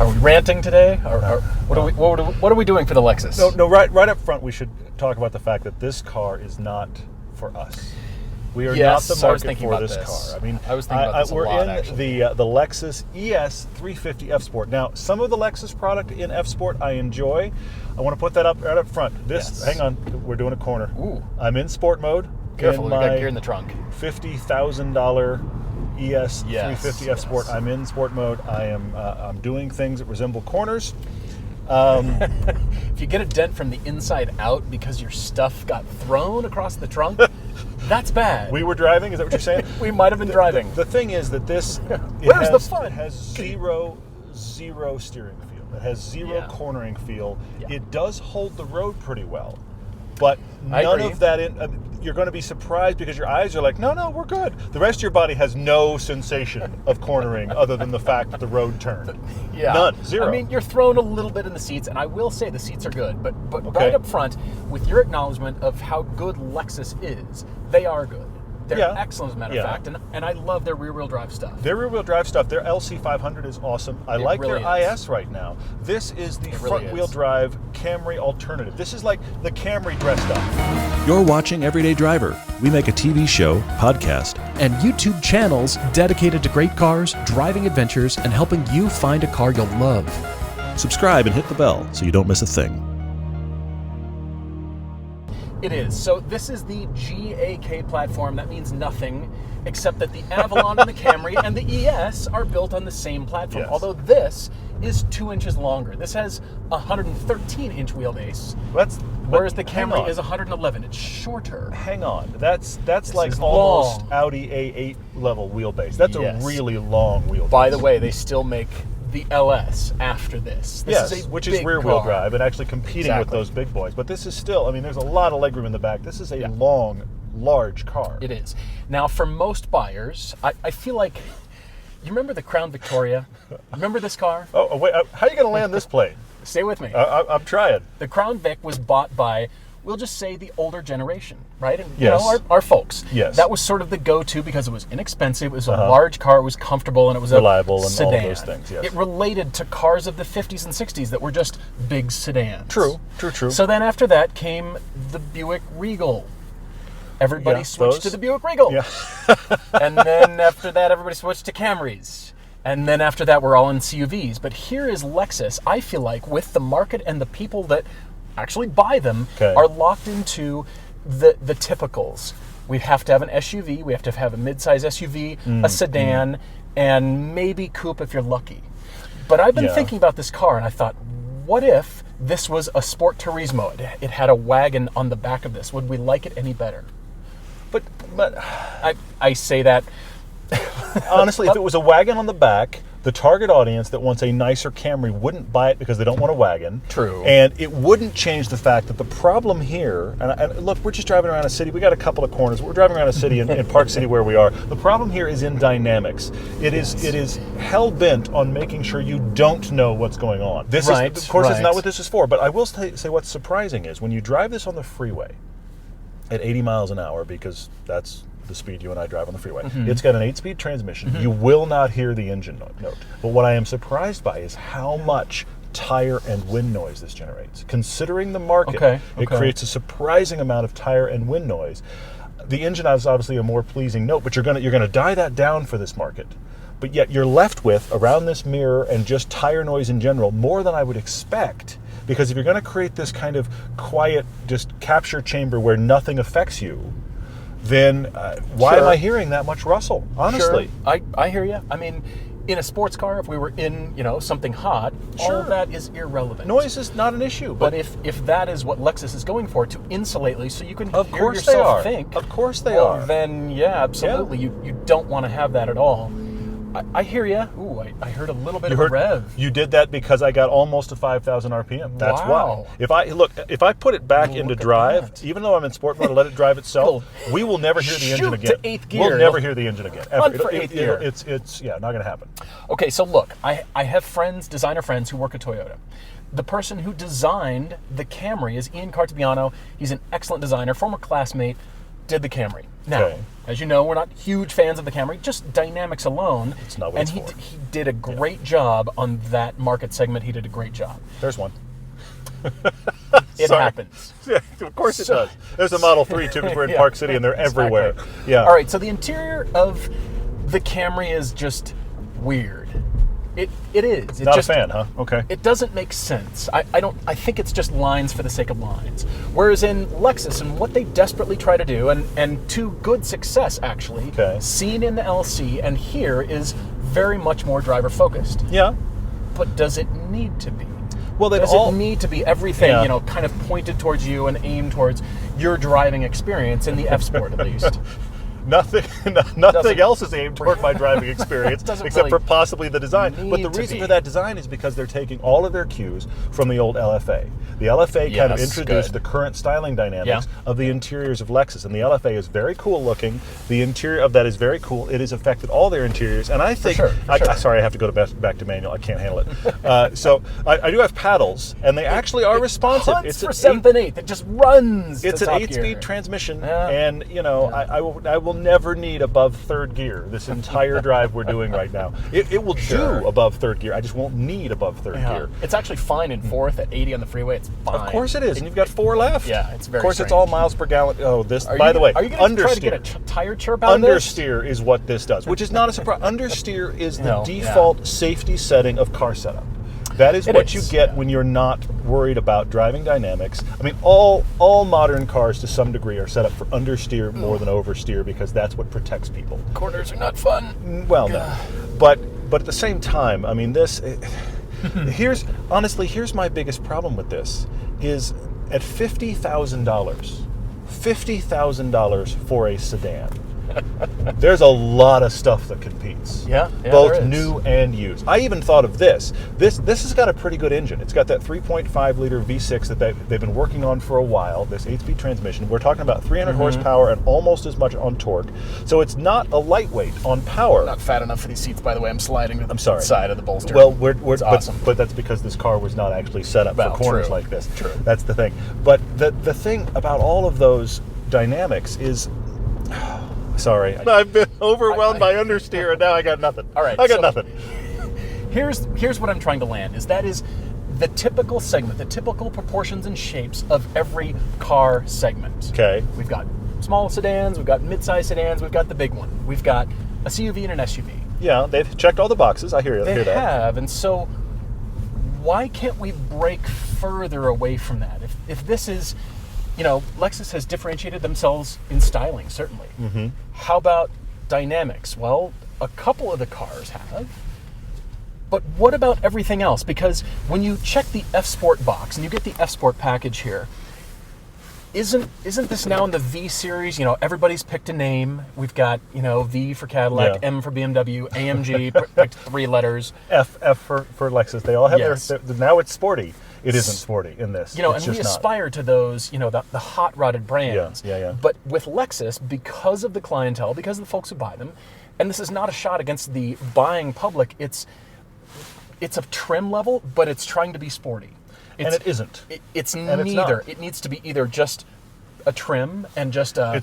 Are we ranting today? Or what are we doing for the Lexus? No. Right up front, we should talk about the fact that this car is not for us. We are not the market for this car. I mean, I was thinking about this a lot, we're in the Lexus ES 350 F Sport. Now, some of the Lexus product in F Sport I enjoy. I want to put that up right up front. Hang on, we're doing a corner. Ooh. I'm in sport mode. Careful, we got gear in the trunk. $50,000 ES 350 F Sport. I'm in sport mode. I'm doing things that resemble corners. If you get a dent from the inside out because your stuff got thrown across the trunk, that's bad. We were driving, is that what you're saying? We might have been driving. The thing is that this the fun? It has zero steering feel. It has zero cornering feel. Yeah. It does hold the road pretty well. But none of that, you're going to be surprised because your eyes are like, no, we're good. The rest of your body has no sensation of cornering other than the fact that the road turned. Yeah. None. Zero. I mean, you're thrown a little bit in the seats, and I will say the seats are good. But right up front, with your acknowledgement of how good Lexus is, they are good. They're excellent, as a matter of fact, and I love their rear-wheel drive stuff. Their LC500 is awesome. I like their IS right now. This is the front-wheel drive Camry alternative. This is like the Camry dressed up. You're watching Everyday Driver. We make a TV show, podcast, and YouTube channels dedicated to great cars, driving adventures, and helping you find a car you'll love. Subscribe and hit the bell so you don't miss a thing. It is. So this is the GAK platform. That means nothing except that the Avalon and the Camry and the ES are built on the same platform. Yes. Although this is 2 inches longer. This has a 113-inch wheelbase, whereas the Camry is 111. It's shorter. Hang on. That's like almost long. Audi A8 level wheelbase. That's a really long wheelbase. By the way, they still make the LS after this. This is which is rear-wheel drive and actually competing with those big boys. But this is still, I mean, there's a lot of legroom in the back. This is a long, large car. It is. Now, for most buyers, I feel like, you remember the Crown Victoria? Remember this car? Oh, wait, how are you going to land this plane? Stay with me. I'm trying. The Crown Vic was bought by, we'll just say, the older generation, right? And, you know, our folks. Yes. That was sort of the go-to because it was inexpensive, it was a large car, it was comfortable, and it was reliable a sedan. And all those things, yes. It related to cars of the 50s and 60s that were just big sedans. True. So then after that came the Buick Regal. Everybody switched to the Buick Regal. Yeah. And then after that, everybody switched to Camrys. And then after that, we're all in CUVs. But here is Lexus, I feel like, with the market and the people that actually buy them are locked into the typicals. We have to have an SUV, we have to have a midsize SUV, a sedan, and maybe coupe if you're lucky. But I've been thinking about this car, and I thought, what if this was a Sport Turismo? It had a wagon on the back of this. Would we like it any better? But I say that honestly, if it was a wagon on the back, the target audience that wants a nicer Camry wouldn't buy it because they don't want a wagon. True. And it wouldn't change the fact that the problem here, and look, we're just driving around a city. We got a couple of corners. We're driving around a city in Park City where we are. The problem here is in dynamics. It is hell-bent on making sure you don't know what's going on. This is, of course, it's not what this is for. But I will say what's surprising is when you drive this on the freeway at 80 miles an hour, because that's the speed you and I drive on the freeway. It's got an 8-speed transmission. You will not hear the engine note. But what I am surprised by is how much tire and wind noise this generates. Considering the market, it creates a surprising amount of tire and wind noise. The engine is obviously a more pleasing note, but you're gonna die that down for this market. But yet you're left with, around this mirror and just tire noise in general, more than I would expect. Because if you're going to create this kind of quiet, just capture chamber where nothing affects you, then why am I hearing that much rustle? Honestly, I hear you. I mean, in a sports car, if we were in something hot, all of that is irrelevant. Noise is not an issue. But if that is what Lexus is going for, to insulate you so you can hear yourself think, of course they are. Then absolutely, you don't want to have that at all. I hear you. Ooh, I heard a little bit of a rev. You did that because I got almost to 5,000 RPM. That's why. If I put it back into drive, even though I'm in sport mode, let it drive itself, we will never hear the engine again. To 8th gear. We'll never hear the engine again. Ever. For 8th gear. It's not going to happen. Okay, so look, I have designer friends who work at Toyota. The person who designed the Camry is Ian Cartabiano. He's an excellent designer, former classmate. did the Camry. Now, as you know, we're not huge fans of the Camry, just dynamics alone. It's not what and he did a great job on that market segment. He did a great job. There's one. It happens. Yeah, of course it does. There's a Model 3 too, because we're in Park City and they're everywhere. Yeah. All right, so the interior of the Camry is just weird. It is. Not a fan, huh? Okay. It doesn't make sense. I think it's just lines for the sake of lines. Whereas in Lexus, and what they desperately try to do, and to good success actually, seen in the LC and here, is very much more driver focused. Yeah. But does it need to be? Well, does it need to be everything, kind of pointed towards you and aimed towards your driving experience in the F Sport at least? Nothing else is aimed toward my driving experience except for possibly the design. But the reason for that design is because they're taking all of their cues from the old LFA. The LFA kind of introduced the current styling dynamics of the interiors of Lexus, and the LFA is very cool looking. The interior of that is very cool. It has affected all their interiors, and I think sorry, I have to go back to manual. I can't handle it. So I do have paddles, and they actually are responsive. It's for 7th and 8th. It just runs. It's an 8-speed transmission, and I will never need above 3rd gear this entire drive we're doing right now. It will do above 3rd gear. I just won't need above 3rd gear. It's actually fine in 4th at 80 on the freeway. It's fine. Of course it is, and you've got 4 left. Yeah, it's very Of course, strange. It's all miles per gallon. Oh, this, by by the way, are you going to try to get a tire chirp out of this? Understeer is what this does, which is not a surprise. Understeer is the default safety setting of car setup. That is what you get when you're not worried about driving dynamics. I mean, all modern cars to some degree are set up for understeer more than oversteer, because that's what protects people. Corners are not fun. Well, no. But at the same time, I mean, here's my biggest problem with this is at $50,000 for a sedan. There's a lot of stuff that competes. Both new and used. I even thought of this. This has got a pretty good engine. It's got that 3.5 liter V6 that they've been working on for a while, this 8-speed transmission. We're talking about 300 horsepower and almost as much on torque. So it's not a lightweight on power. Not fat enough for these seats, by the way. I'm sliding to the side of the bolster. Well, it's awesome. But that's because this car was not actually set up for corners like this. True. That's the thing. But the thing about all of those dynamics is... Sorry, I've been overwhelmed by understeer, and now I got nothing. All right, I got nothing. Here's what I'm trying to land, is that is the typical segment, the typical proportions and shapes of every car segment. Okay. We've got small sedans, we've got mid-size sedans, we've got the big one. We've got a CUV and an SUV. Yeah, they've checked all the boxes. I hear that. They have, and so why can't we break further away from that? If this is... Lexus has differentiated themselves in styling, certainly. How about dynamics? Well, a couple of the cars have. But what about everything else? Because when you check the F Sport box, and you get the F Sport package here, isn't this now in the V series? Everybody's picked a name. We've got, V for Cadillac, M for BMW, AMG, picked 3 letters. F for Lexus. They all have their... Now it's sporty. It isn't sporty in this. And we aspire to those, the hot rodded brands. Yeah. But with Lexus, because of the clientele, because of the folks who buy them, and this is not a shot against the buying public, it's a trim level, but it's trying to be sporty. And it isn't. It's neither. It needs to be either just a trim and just a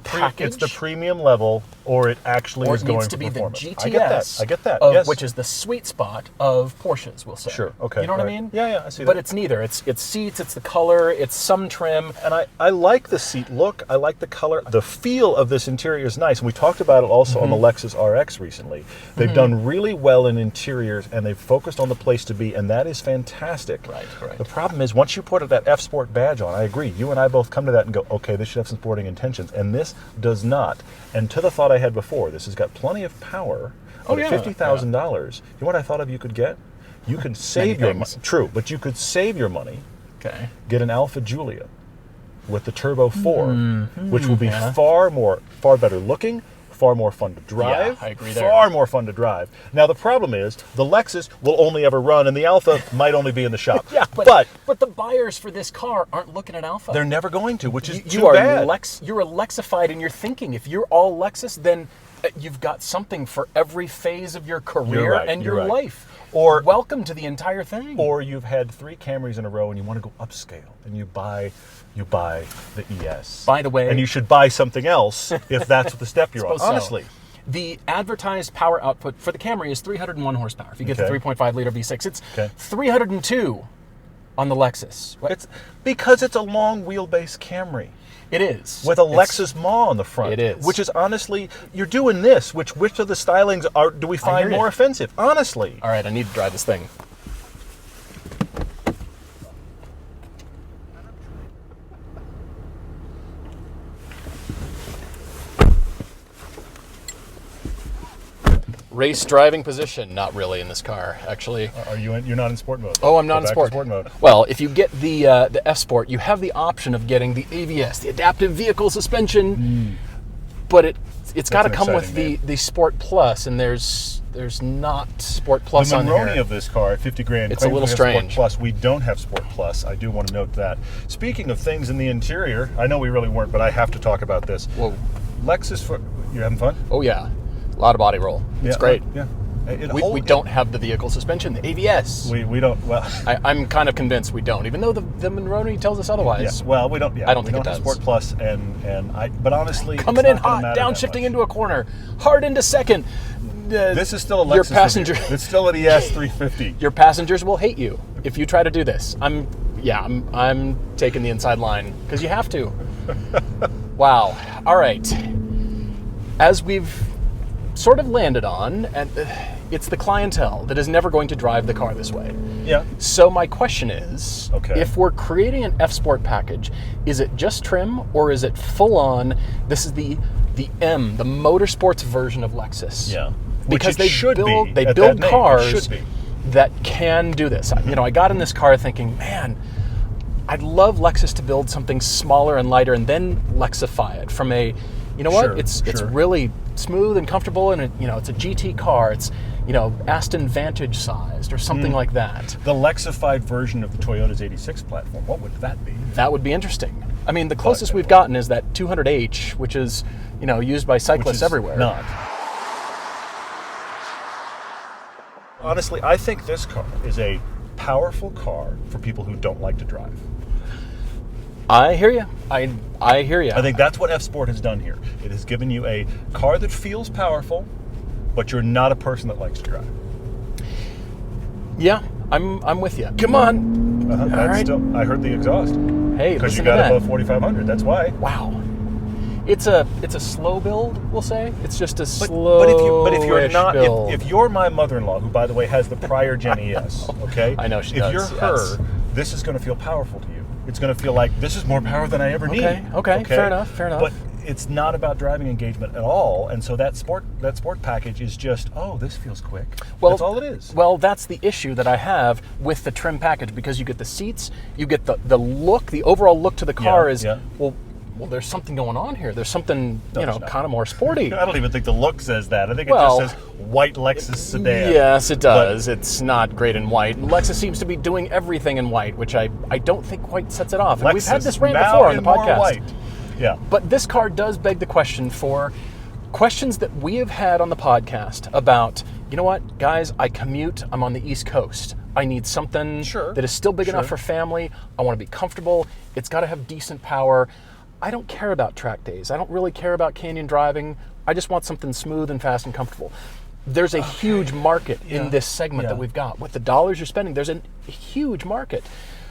package. It's the premium level, or it actually is going for performance. Or it needs to be the GTS. I get that. Yes. Which is the sweet spot of Porsches, we'll say. Sure. Okay. You know what I mean? Yeah. I see that. But it's neither. It's seats. It's the color. It's some trim. And I like the seat look. I like the color. The feel of this interior is nice. And we talked about it also on the Lexus RX recently. They've done really well in interiors, and they've focused on the place to be, and that is fantastic. Right. The problem is, once you put that F Sport badge on, I agree. You and I both come to that and go, okay, this should have some sporting intentions, and this does not. And to the thought I had before, this has got plenty of power. At $50,000, you know what I thought of you could get? You could save your money. True, but you could save your money. Okay. Get an Alfa Giulia with the Turbo 4, which will be far better looking, far more fun to drive. Yeah, I agree there. Far more fun to drive. Now the problem is the Lexus will only ever run, and the Alfa might only be in the shop. but the buyers for this car aren't looking at Alfa. They're never going to, which is too bad. You're a Lexified in your thinking. If you're all Lexus, then you've got something for every phase of your career and your life. Or welcome to the entire thing. Or you've had 3 Camrys in a row and you want to go upscale and you buy the ES. By the way, and you should buy something else if that's the step you're on. Honestly. The advertised power output for the Camry is 301 horsepower. If you get the 3.5 liter V6, it's 302 on the Lexus. It's because it's a long wheelbase Camry. It is. With a Lexus maw on the front. It is. Which is honestly, you're doing this. Which of the stylings do we find more offensive? Honestly. All right, I need to drive this thing. Race driving position, not really in this car, actually. Are you in? You're not in sport mode. Oh, I'm not in sport mode. Well, if you get the F Sport, you have the option of getting the AVS, the adaptive vehicle suspension, but it's got to come with the Sport Plus, and there's not Sport Plus on here. The Monroney of this car at 50 grand. It's a little strange. Sport Plus. We don't have Sport Plus. I do want to note that. Speaking of things in the interior, I know we really weren't, but I have to talk about this. Whoa. Lexus, you having fun? Oh yeah. A lot of body roll. It's great. Yeah. We don't have the vehicle suspension, the AVS. We don't. Well, I'm kind of convinced we don't, even though the Monroney tells us otherwise. Yeah, well, we don't. Yeah, I don't think it does. Sport Plus, but honestly, coming in hot, downshifting into a corner, hard into second. This is still a Lexus. Your passenger. It's still an ES 350. Your passengers will hate you if you try to do this. I'm taking the inside line because you have to. Wow. All right. As we've sort of landed on, and it's the clientele that is never going to drive the car this way. Yeah. So my question is, if we're creating an F Sport package, is it just trim or is it full on? This is the M, the motorsports version of Lexus. Yeah. Because they build cars that can do this. I got in this car thinking, man, I'd love Lexus to build something smaller and lighter and then Lexify it from a, it's really smooth and comfortable, and it's a GT car. It's Aston Vantage sized or something like that. The Lexified version of the Toyota's 86 platform. What would that be? That would be interesting. I mean, the closest we've gotten is that 200H, which is used by cyclists everywhere. Not. Honestly, I think this car is a powerful car for people who don't like to drive. I hear you. I hear you. I think that's what F Sport has done here. It has given you a car that feels powerful, but you're not a person that likes to drive. Yeah, I'm with you. Come on. All right. I heard the exhaust. Hey, because you got above 4,500. That's why. Wow. It's a slow build, we'll say. It's just a slow. But if you're not, if you're my mother-in-law, who by the way has the prior Gen ES, okay? I know she does. If you're her, this is going to feel powerful to you. It's going to feel like this is more power than I ever need. Okay. Fair enough. But it's not about driving engagement at all, and so that sport package is just, this feels quick. Well, that's all it is. Well, that's the issue that I have with the trim package, because you get the seats, you get the look, the overall look to the car well, there's something going on here. There's something, kind of more sporty. I don't even think the look says that. I think it just says white Lexus sedan. Yes, it does. It's not great in white. Lexus seems to be doing everything in white, which I don't think quite sets it off. And we've had this rant before on the podcast. White. Yeah. But this car does beg the question for questions that we have had on the podcast about, you know what, guys, I commute, I'm on the East Coast. I need something that is still big enough for family. I want to be comfortable. It's got to have decent power. I don't care about track days. I don't really care about canyon driving. I just want something smooth and fast and comfortable. There's a huge market in this segment that we've got. With the dollars you're spending, there's a huge market.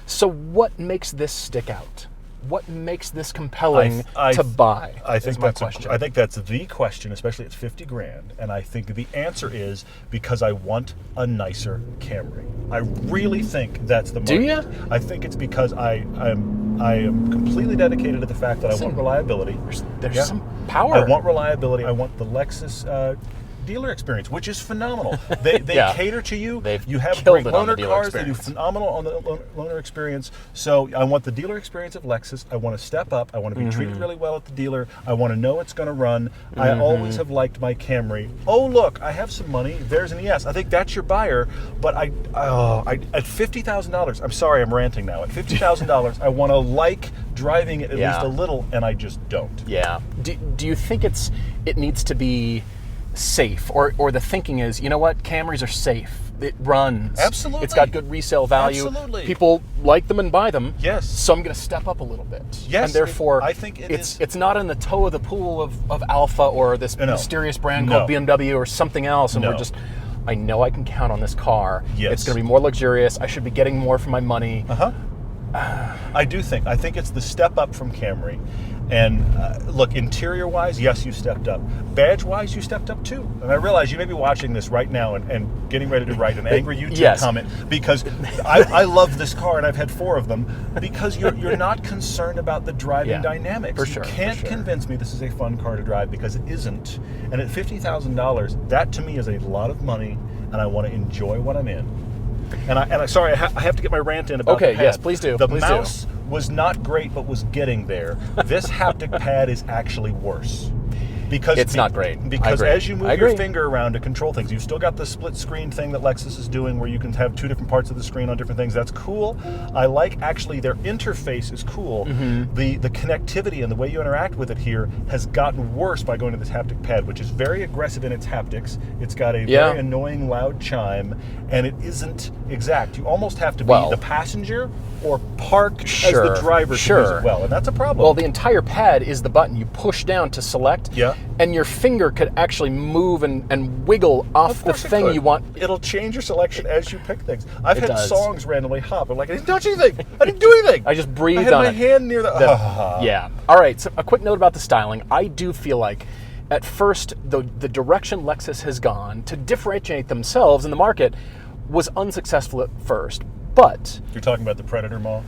So what makes this stick out? What makes this compelling to buy? I think that's the question, especially at 50 grand. And I think the answer is because I want a nicer Camry. I really think that's the market. Do you? I think it's because I am completely dedicated to the fact that I want reliability. There's some power. I want reliability. I want the Lexus dealer experience, which is phenomenal. They cater to you. You have great loaner cars. They do phenomenal on the loaner experience. So I want the dealer experience of Lexus. I want to step up. I want to be treated really well at the dealer. I want to know it's going to run. I always have liked my Camry. Oh, look, I have some money. There's an ES. I think that's your buyer. But at $50,000, I'm sorry, I'm ranting now. At $50,000, I want to like driving it at least a little, and I just don't. Yeah. Do you think it needs to be safe, or the thinking is, you know what, Camrys are safe. It runs. Absolutely. It's got good resale value. Absolutely. People like them and buy them. Yes. So I'm going to step up a little bit. Yes. And therefore, I think it's not in the toe of the pool of Alpha or this mysterious brand called BMW or something else. And we're just, I know I can count on this car. Yes. It's going to be more luxurious. I should be getting more for my money. I think it's the step up from Camry. And look, interior-wise, yes, you stepped up. Badge-wise, you stepped up too. And I realize you may be watching this right now and getting ready to write an angry YouTube comment because I love this car and I've had 4 of them because you're not concerned about the driving dynamics. For sure. You can't convince me this is a fun car to drive because it isn't. And at $50,000, that to me is a lot of money, and I want to enjoy what I'm in. And I sorry, I have to get my rant in about the pad. Yes, please do. The mouse was not great, but was getting there. This haptic pad is actually worse. Because it's not great. Because as you move your finger around to control things, you've still got the split screen thing that Lexus is doing where you can have 2 different parts of the screen on different things. That's cool. I like actually their interface is cool. The connectivity and the way you interact with it here has gotten worse by going to this haptic pad, which is very aggressive in its haptics. It's got a very annoying loud chime, and it isn't exact. You almost have to be the passenger or park as the driver to use it well, and that's a problem. Well, the entire pad is the button you push down to select, and your finger could actually move and wiggle off the thing you want. It'll change your selection as you pick things. I've had songs randomly hop. I'm like, I didn't touch anything. I didn't do anything. I just breathed on it. on I had my hand near the yeah. All right, so a quick note about the styling. I do feel like at first the direction Lexus has gone to differentiate themselves in the market was unsuccessful at first. But you're talking about the Predator Maw?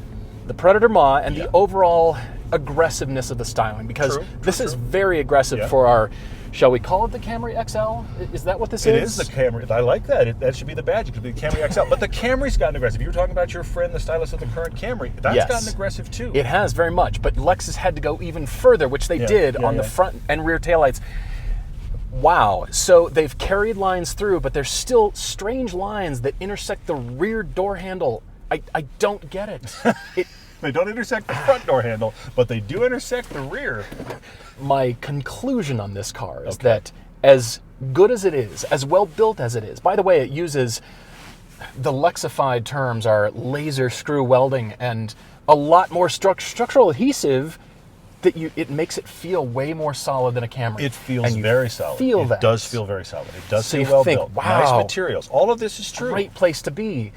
The Predator Maw and the overall aggressiveness of the styling, because this is very aggressive for our, shall we call it the Camry XL? Is that what this is? It is the Camry. I like that. That should be the badge. It could be the Camry XL. But the Camry's gotten aggressive. You were talking about your friend, the stylist of the current Camry. That's gotten aggressive too. It has very much. But Lexus had to go even further, which they did on the front and rear taillights. Wow. So they've carried lines through, but there's still strange lines that intersect the rear door handle. I don't get it. They don't intersect the front door handle, but they do intersect the rear. My conclusion on this car is that as good as it is, as well built as it is, by the way, it uses, the Lexified terms are laser screw welding and a lot more structural adhesive that it makes it feel way more solid than a Camry. It feels very solid. It does feel very solid. It does feel well built. Wow, nice materials. All of this is true. Great place to be.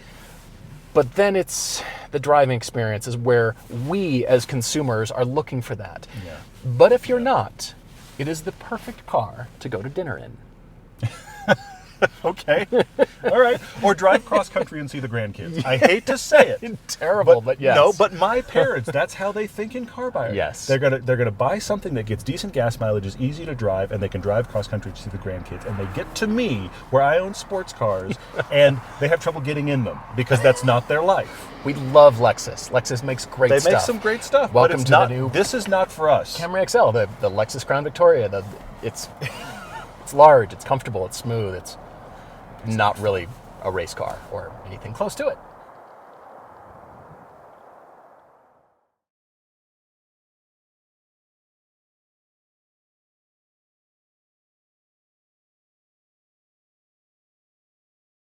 But then it's the driving experience is where we as consumers are looking for that. Yeah. But if you're not, it is the perfect car to go to dinner in. Okay. All right. Or drive cross country and see the grandkids. I hate to say it. Terrible, but yes. No, but my parents, that's how they think in car buying. Yes. They're gonna buy something that gets decent gas mileage, is easy to drive, and they can drive cross country to see the grandkids. And they get to me, where I own sports cars, and they have trouble getting in them because that's not their life. We love Lexus. Lexus makes great stuff. They make some great stuff. Welcome but to the new. This is not for us. Camry XL, the Lexus Crown Victoria. It's large, it's comfortable, it's smooth, it's not really a race car or anything close to it.